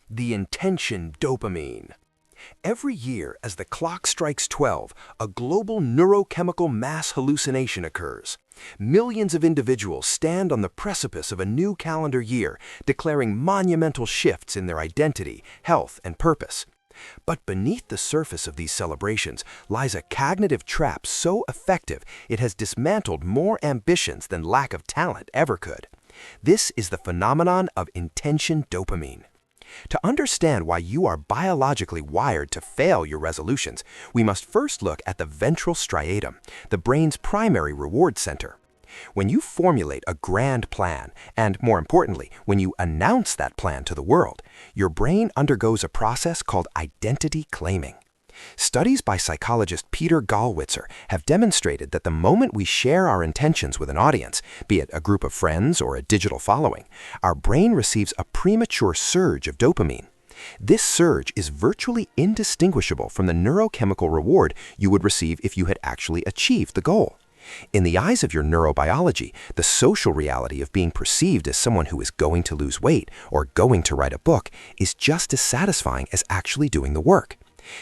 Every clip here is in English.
The intention dopamine. Every year, as the clock strikes 12, a global neurochemical mass hallucination occurs. Millions of individuals stand on the precipice of a new calendar year, declaring monumental shifts in their identity, health, and purpose. But beneath the surface of these celebrations lies a cognitive trap so effective it has dismantled more ambitions than lack of talent ever could. This is the phenomenon of intention dopamine. To understand why you are biologically wired to fail your resolutions, we must first look at the ventral striatum, the brain's primary reward center. When you formulate a grand plan, and more importantly, when you announce that plan to the world, your brain undergoes a process called identity claiming. Studies by psychologist Peter Gallwitzer have demonstrated that the moment we share our intentions with an audience, be it a group of friends or a digital following, our brain receives a premature surge of dopamine. This surge is virtually indistinguishable from the neurochemical reward you would receive if you had actually achieved the goal. In the eyes of your neurobiology, the social reality of being perceived as someone who is going to lose weight or going to write a book is just as satisfying as actually doing the work.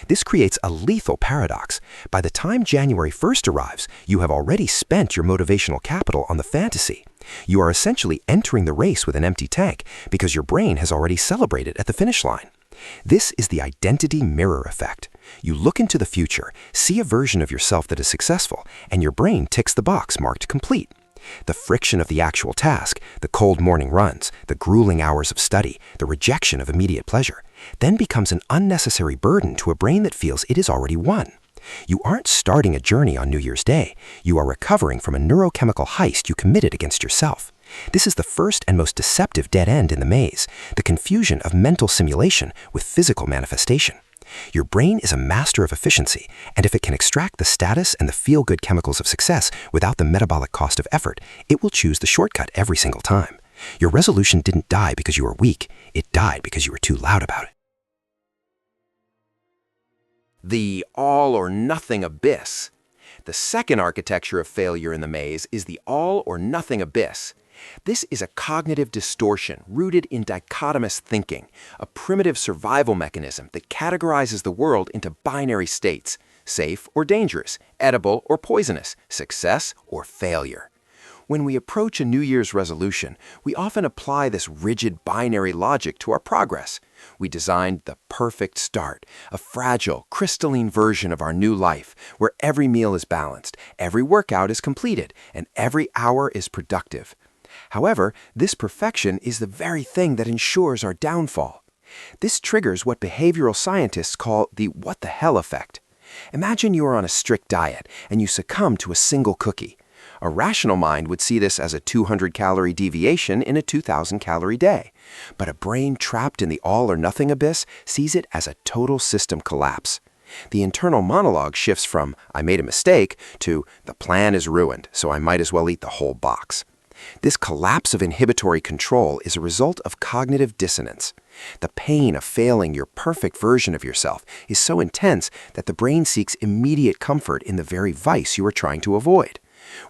This creates a lethal paradox. By the time January 1st arrives, you have already spent your motivational capital on the fantasy. You are essentially entering the race with an empty tank because your brain has already celebrated at the finish line. This is the identity mirror effect. You look into the future, see a version of yourself that is successful, and your brain ticks the box marked complete. The friction of the actual task, the cold morning runs, the grueling hours of study, the rejection of immediate pleasure, then becomes an unnecessary burden to a brain that feels it is already won. You aren't starting a journey on New Year's Day. You are recovering from a neurochemical heist you committed against yourself. This is the first and most deceptive dead end in the maze, the confusion of mental simulation with physical manifestation. Your brain is a master of efficiency, and if it can extract the status and the feel-good chemicals of success without the metabolic cost of effort, it will choose the shortcut every single time. Your resolution didn't die because you were weak. It died because you were too loud about it. The all-or-nothing abyss. The second architecture of failure in the maze is the all-or-nothing abyss. This is a cognitive distortion rooted in dichotomous thinking, a primitive survival mechanism that categorizes the world into binary states, safe or dangerous, edible or poisonous, success or failure. When we approach a New Year's resolution, we often apply this rigid binary logic to our progress. We designed the perfect start, a fragile, crystalline version of our new life, where every meal is balanced, every workout is completed, and every hour is productive. However, this perfection is the very thing that ensures our downfall. This triggers what behavioral scientists call the what the hell effect. Imagine you are on a strict diet and you succumb to a single cookie. A rational mind would see this as a 200-calorie deviation in a 2,000-calorie day. But a brain trapped in the all-or-nothing abyss sees it as a total system collapse. The internal monologue shifts from, "I made a mistake," to, "The plan is ruined, so I might as well eat the whole box." This collapse of inhibitory control is a result of cognitive dissonance. The pain of failing your perfect version of yourself is so intense that the brain seeks immediate comfort in the very vice you are trying to avoid.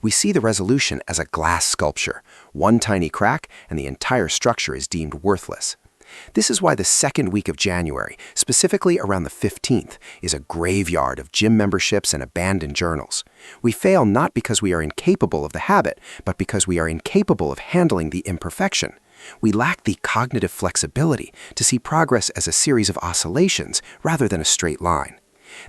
We see the resolution as a glass sculpture. One tiny crack, and the entire structure is deemed worthless. This is why the second week of January, specifically around the 15th, is a graveyard of gym memberships and abandoned journals. We fail not because we are incapable of the habit, but because we are incapable of handling the imperfection. We lack the cognitive flexibility to see progress as a series of oscillations rather than a straight line.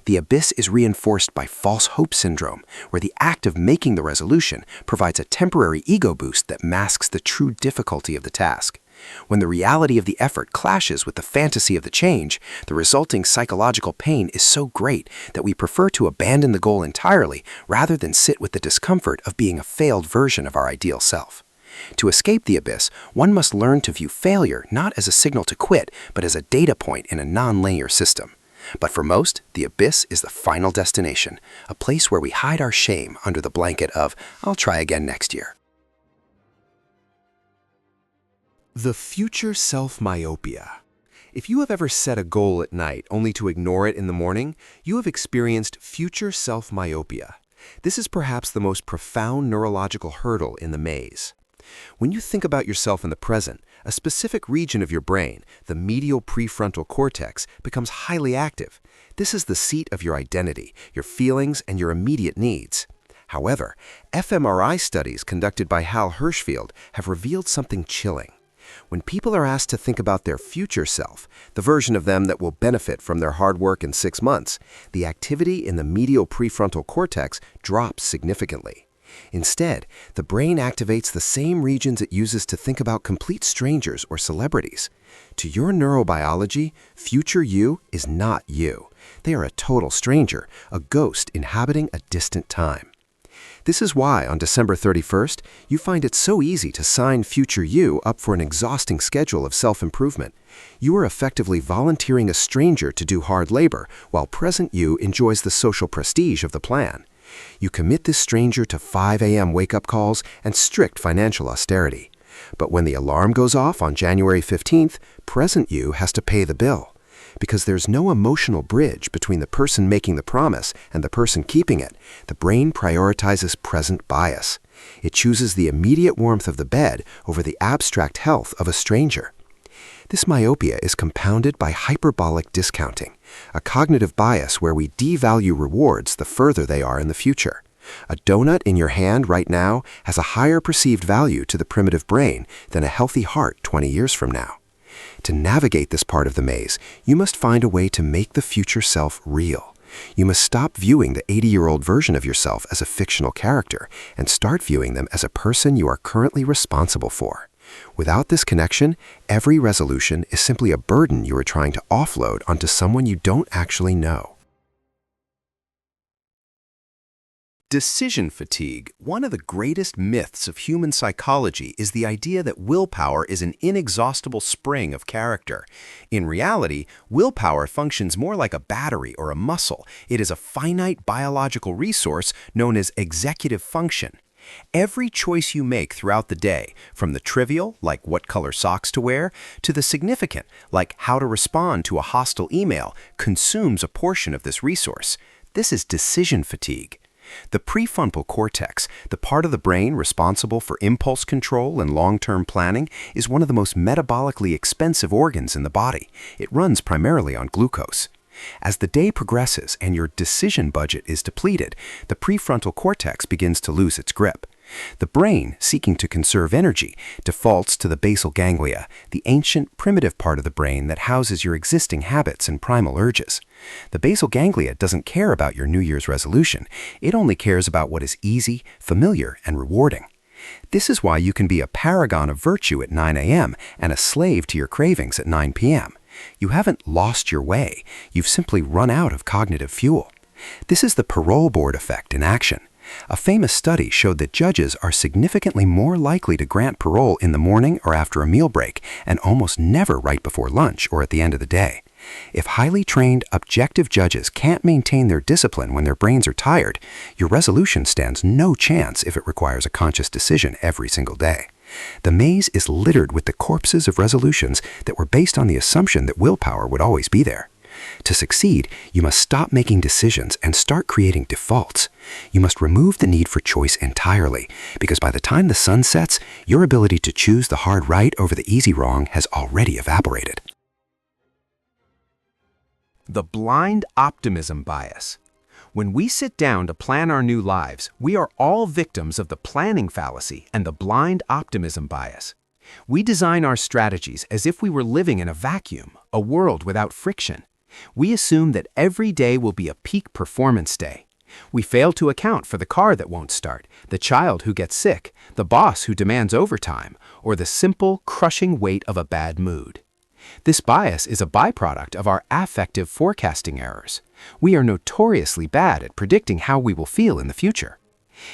The abyss is reinforced by false hope syndrome, where the act of making the resolution provides a temporary ego boost that masks the true difficulty of the task. When the reality of the effort clashes with the fantasy of the change, the resulting psychological pain is so great that we prefer to abandon the goal entirely rather than sit with the discomfort of being a failed version of our ideal self. To escape the abyss, one must learn to view failure not as a signal to quit, but as a data point in a non-linear system. But for most, the abyss is the final destination, a place where we hide our shame under the blanket of, "I'll try again next year." The future self myopia. If you have ever set a goal at night only to ignore it in the morning, you have experienced future self myopia. This is perhaps the most profound neurological hurdle in the maze. When you think about yourself in the present, a specific region of your brain, the medial prefrontal cortex, becomes highly active. This is the seat of your identity, your feelings, and your immediate needs. However, fMRI studies conducted by Hal Hirschfield have revealed something chilling. When people are asked to think about their future self, the version of them that will benefit from their hard work in 6 months, the activity in the medial prefrontal cortex drops significantly. Instead, the brain activates the same regions it uses to think about complete strangers or celebrities. To your neurobiology, future you is not you. They are a total stranger, a ghost inhabiting a distant time. This is why, on December 31st, you find it so easy to sign future you up for an exhausting schedule of self-improvement. You are effectively volunteering a stranger to do hard labor, while present you enjoys the social prestige of the plan. You commit this stranger to 5 a.m. wake-up calls and strict financial austerity. But when the alarm goes off on January 15th, present you has to pay the bill. Because there's no emotional bridge between the person making the promise and the person keeping it, the brain prioritizes present bias. It chooses the immediate warmth of the bed over the abstract health of a stranger. This myopia is compounded by hyperbolic discounting, a cognitive bias where we devalue rewards the further they are in the future. A donut in your hand right now has a higher perceived value to the primitive brain than a healthy heart 20 years from now. To navigate this part of the maze, you must find a way to make the future self real. You must stop viewing the 80-year-old version of yourself as a fictional character and start viewing them as a person you are currently responsible for. Without this connection, every resolution is simply a burden you are trying to offload onto someone you don't actually know. Decision fatigue. One of the greatest myths of human psychology is the idea that willpower is an inexhaustible spring of character. In reality, willpower functions more like a battery or a muscle. It is a finite biological resource known as executive function. Every choice you make throughout the day, from the trivial, like what color socks to wear, to the significant, like how to respond to a hostile email, consumes a portion of this resource. This is decision fatigue. The prefrontal cortex, the part of the brain responsible for impulse control and long-term planning, is one of the most metabolically expensive organs in the body. It runs primarily on glucose. As the day progresses and your decision budget is depleted, the prefrontal cortex begins to lose its grip. The brain, seeking to conserve energy, defaults to the basal ganglia, the ancient, primitive part of the brain that houses your existing habits and primal urges. The basal ganglia doesn't care about your New Year's resolution. It only cares about what is easy, familiar, and rewarding. This is why you can be a paragon of virtue at 9 a.m. and a slave to your cravings at 9 p.m. You haven't lost your way. You've simply run out of cognitive fuel. This is the parole board effect in action. A famous study showed that judges are significantly more likely to grant parole in the morning or after a meal break, and almost never right before lunch or at the end of the day. If highly trained, objective judges can't maintain their discipline when their brains are tired, your resolution stands no chance if it requires a conscious decision every single day. The maze is littered with the corpses of resolutions that were based on the assumption that willpower would always be there. To succeed, you must stop making decisions and start creating defaults. You must remove the need for choice entirely, because by the time the sun sets, your ability to choose the hard right over the easy wrong has already evaporated. The blind optimism bias. When we sit down to plan our new lives, we are all victims of the planning fallacy and the blind optimism bias. We design our strategies as if we were living in a vacuum, a world without friction. We assume that every day will be a peak performance day. We fail to account for the car that won't start, the child who gets sick, the boss who demands overtime, or the simple, crushing weight of a bad mood. This bias is a byproduct of our affective forecasting errors. We are notoriously bad at predicting how we will feel in the future.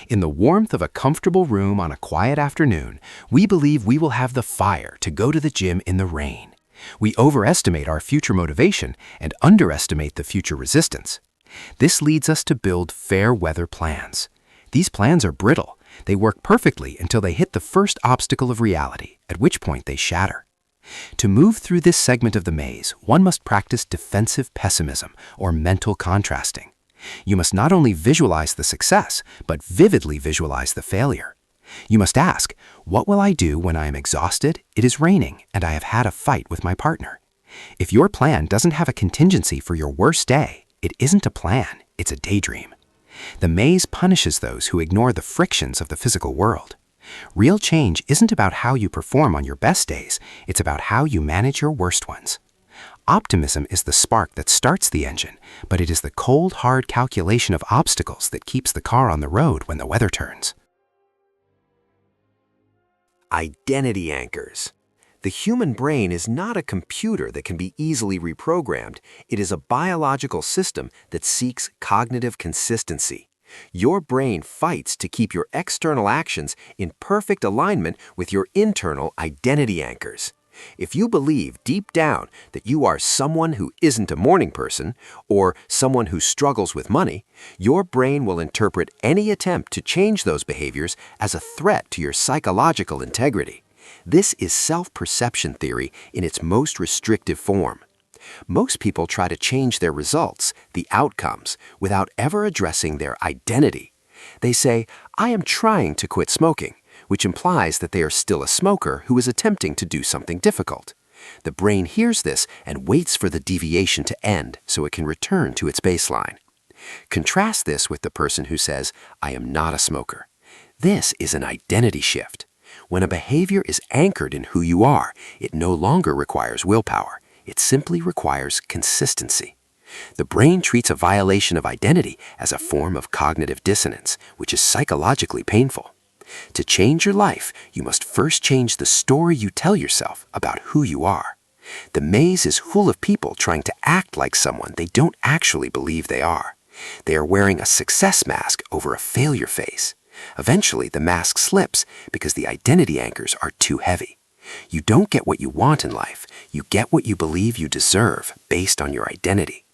In the warmth of a comfortable room on a quiet afternoon, we believe we will have the fire to go to the gym in the rain. We overestimate our future motivation and underestimate the future resistance. This leads us to build fair weather plans. These plans are brittle. They work perfectly until they hit the first obstacle of reality, at which point they shatter. To move through this segment of the maze, one must practice defensive pessimism, or mental contrasting. You must not only visualize the success, but vividly visualize the failure. You must ask, what will I do when I am exhausted, it is raining, and I have had a fight with my partner? If your plan doesn't have a contingency for your worst day, it isn't a plan, it's a daydream. The maze punishes those who ignore the frictions of the physical world. Real change isn't about how you perform on your best days, it's about how you manage your worst ones. Optimism is the spark that starts the engine, but it is the cold, hard calculation of obstacles that keeps the car on the road when the weather turns. Identity anchors. The human brain is not a computer that can be easily reprogrammed. It is a biological system that seeks cognitive consistency. Your brain fights to keep your external actions in perfect alignment with your internal identity anchors. If you believe deep down that you are someone who isn't a morning person or someone who struggles with money, your brain will interpret any attempt to change those behaviors as a threat to your psychological integrity. This is self-perception theory in its most restrictive form. Most people try to change their results, the outcomes, without ever addressing their identity. They say, "I am trying to quit smoking," which implies that they are still a smoker who is attempting to do something difficult. The brain hears this and waits for the deviation to end so it can return to its baseline. Contrast this with the person who says, "I am not a smoker." This is an identity shift. When a behavior is anchored in who you are, it no longer requires willpower. It simply requires consistency. The brain treats a violation of identity as a form of cognitive dissonance, which is psychologically painful. To change your life, you must first change the story you tell yourself about who you are. The maze is full of people trying to act like someone they don't actually believe they are. They are wearing a success mask over a failure face. Eventually, the mask slips because the identity anchors are too heavy. You don't get what you want in life. You get what you believe you deserve based on your identity.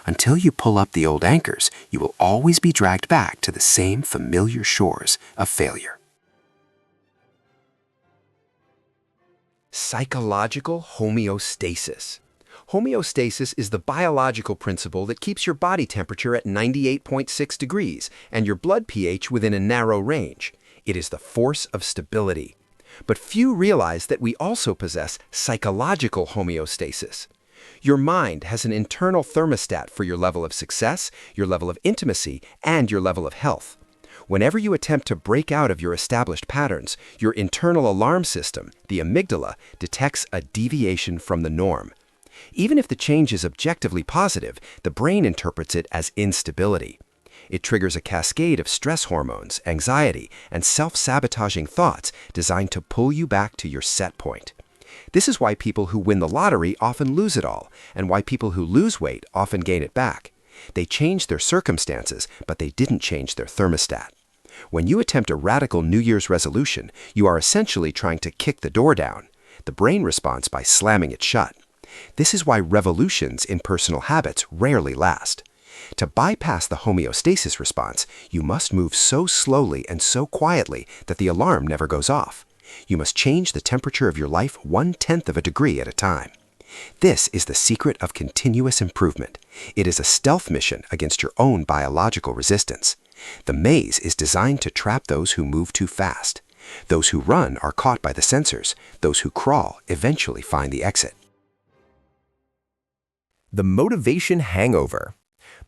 Until you pull up the old anchors, you will always be dragged back to the same familiar shores of failure. Psychological homeostasis. Homeostasis is the biological principle that keeps your body temperature at 98.6 degrees and your blood pH within a narrow range. It is the force of stability. But few realize that we also possess psychological homeostasis. Your mind has an internal thermostat for your level of success, your level of intimacy, and your level of health. Whenever you attempt to break out of your established patterns, your internal alarm system, the amygdala, detects a deviation from the norm. Even if the change is objectively positive, the brain interprets it as instability. It triggers a cascade of stress hormones, anxiety, and self-sabotaging thoughts designed to pull you back to your set point. This is why people who win the lottery often lose it all, and why people who lose weight often gain it back. They changed their circumstances, but they didn't change their thermostat. When you attempt a radical New Year's resolution, you are essentially trying to kick the door down. The brain responds by slamming it shut. This is why revolutions in personal habits rarely last. To bypass the homeostasis response, you must move so slowly and so quietly that the alarm never goes off. You must change the temperature of your life 1/10 of a degree at a time. This is the secret of continuous improvement. It is a stealth mission against your own biological resistance. The maze is designed to trap those who move too fast. Those who run are caught by the sensors. Those who crawl eventually find the exit. The motivation hangover.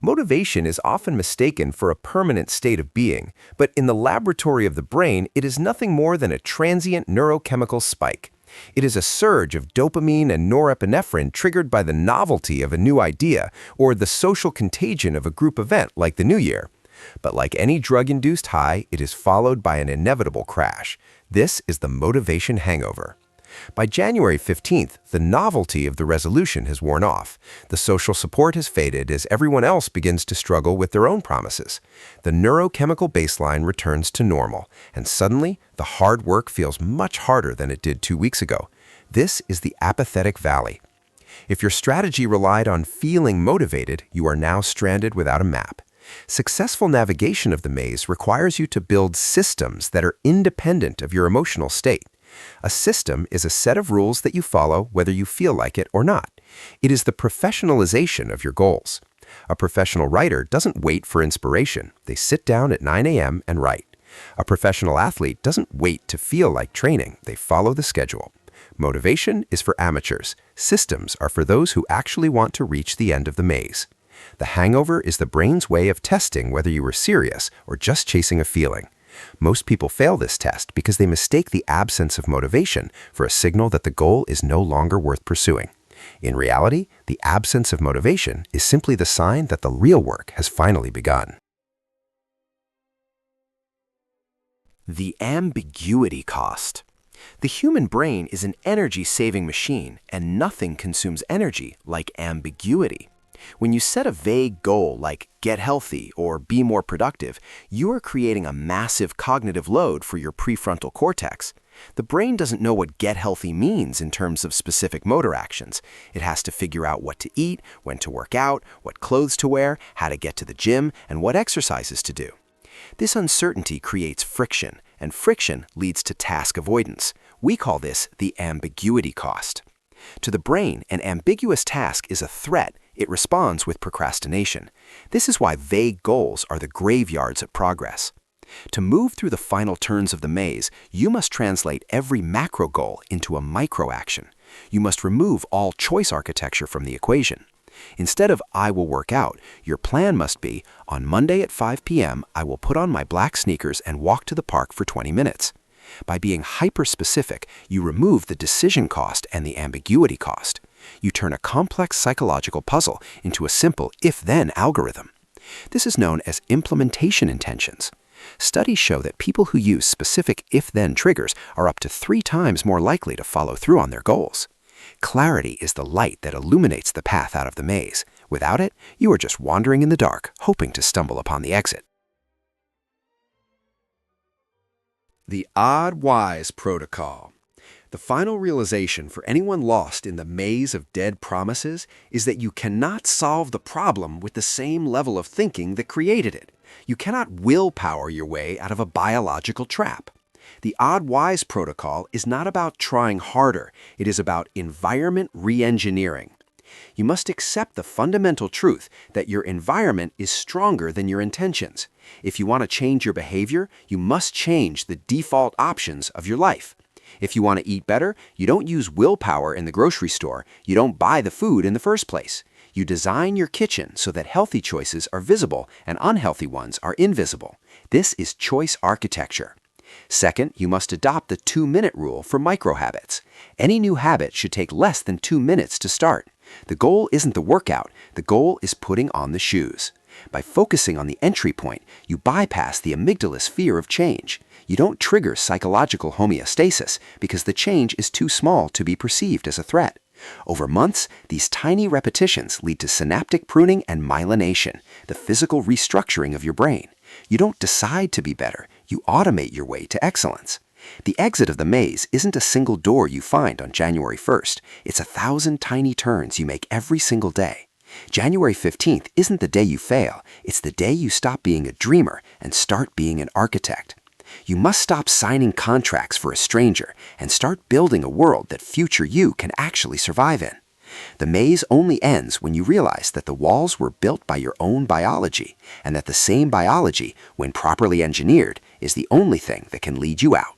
Motivation is often mistaken for a permanent state of being, but in the laboratory of the brain, it is nothing more than a transient neurochemical spike. It is a surge of dopamine and norepinephrine triggered by the novelty of a new idea or the social contagion of a group event like the New Year. But like any drug-induced high, it is followed by an inevitable crash. This is the motivation hangover. By January 15th, the novelty of the resolution has worn off. The social support has faded as everyone else begins to struggle with their own promises. The neurochemical baseline returns to normal, and suddenly, the hard work feels much harder than it did 2 weeks ago. This is the apathetic valley. If your strategy relied on feeling motivated, you are now stranded without a map. Successful navigation of the maze requires you to build systems that are independent of your emotional state. A system is a set of rules that you follow whether you feel like it or not. It is the professionalization of your goals. A professional writer doesn't wait for inspiration. They sit down at 9 a.m. and write. A professional athlete doesn't wait to feel like training, they follow the schedule. Motivation is for amateurs. Systems are for those who actually want to reach the end of the maze. The hangover is the brain's way of testing whether you were serious or just chasing a feeling. Most people fail this test because they mistake the absence of motivation for a signal that the goal is no longer worth pursuing. In reality, the absence of motivation is simply the sign that the real work has finally begun. The ambiguity cost. The human brain is an energy-saving machine, and nothing consumes energy like ambiguity. When you set a vague goal like get healthy or be more productive, you are creating a massive cognitive load for your prefrontal cortex. The brain doesn't know what get healthy means in terms of specific motor actions. It has to figure out what to eat, when to work out, what clothes to wear, how to get to the gym, and what exercises to do. This uncertainty creates friction, and friction leads to task avoidance. We call this the ambiguity cost. To the brain, an ambiguous task is a threat. It responds with procrastination. This is why vague goals are the graveyards of progress. To move through the final turns of the maze, you must translate every macro goal into a micro action. You must remove all choice architecture from the equation. Instead of I will work out, your plan must be, on Monday at 5 p.m., I will put on my black sneakers and walk to the park for 20 minutes. By being hyper-specific, you remove the decision cost and the ambiguity cost. You turn a complex psychological puzzle into a simple if-then algorithm. This is known as implementation intentions. Studies show that people who use specific if-then triggers are up to 3 times more likely to follow through on their goals. Clarity is the light that illuminates the path out of the maze. Without it, you are just wandering in the dark, hoping to stumble upon the exit. The odd-wise protocol. The final realization for anyone lost in the maze of dead promises is that you cannot solve the problem with the same level of thinking that created it. You cannot willpower your way out of a biological trap. The odd-wise protocol is not about trying harder. It is about environment re-engineering. You must accept the fundamental truth that your environment is stronger than your intentions. If you want to change your behavior, you must change the default options of your life. If you want to eat better, you don't use willpower in the grocery store. You don't buy the food in the first place. You design your kitchen so that healthy choices are visible and unhealthy ones are invisible. This is choice architecture. Second, you must adopt the 2-minute rule for micro-habits. Any new habit should take less than 2 minutes to start. The goal isn't the workout. The goal is putting on the shoes. By focusing on the entry point, you bypass the amygdala's fear of change. You don't trigger psychological homeostasis because the change is too small to be perceived as a threat. Over months, these tiny repetitions lead to synaptic pruning and myelination, the physical restructuring of your brain. You don't decide to be better. You automate your way to excellence. The exit of the maze isn't a single door you find on January 1st. It's 1,000 tiny turns you make every single day. January 15th isn't the day you fail. It's the day you stop being a dreamer and start being an architect. You must stop signing contracts for a stranger and start building a world that future you can actually survive in. The maze only ends when you realize that the walls were built by your own biology and that the same biology, when properly engineered, is the only thing that can lead you out.